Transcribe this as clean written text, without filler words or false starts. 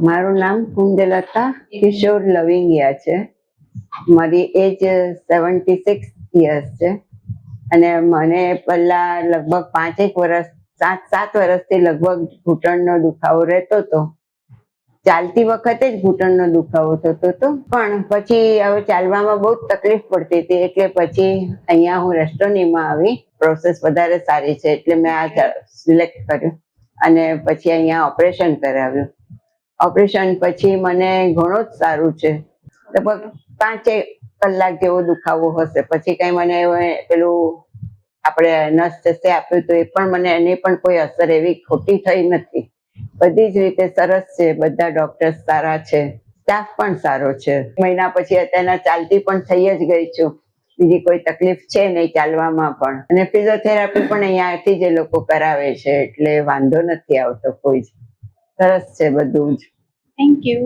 મારું નામ કુંજલતા કિશોર લવિંગિયા છે. મારી એજ 76 યર્સ છે અને મને પહેલા લગભગ 7 વર્ષથી લગભગ ઘૂંટણનો દુખાવો રહેતો હતો. ચાલતી વખતે જ ઘૂંટણનો દુખાવો થતો હતો, પણ પછી હવે ચાલવામાં બહુ તકલીફ પડતી હતી, એટલે પછી અહીંયા હું રેસ્ટોરન્ટમાં આવી. પ્રોસેસ વધારે સારી છે એટલે મેં આ સિલેક્ટ કર્યું અને પછી અહીંયા ઓપરેશન કરાવ્યું. ઓપરેશન પછી મને ઘણો જ સારું છે. લગભગ 5 કલાક જેવો દુખાવો હશે, પછી કઈ મને પેલું આપણે નસ જશે આપ્યું તો એ પણ મને એની પણ કોઈ અસર એવી ખોટી થઈ નથી. બધી જ રીતે સરસ છે, બધા ડોક્ટર સારા છે, સ્ટાફ પણ સારો છે. મહિના પછી અત્યારના ચાલતી પણ થઈ જ ગઈ છું, બીજી કોઈ તકલીફ છે નહીં ચાલવામાં પણ. અને ફિઝિયોથેરાપી પણ અહીંયાથી જ એ લોકો કરાવે છે, એટલે વાંધો નથી આવતો કોઈ જ. સરસ છે બધું જ. Thank you.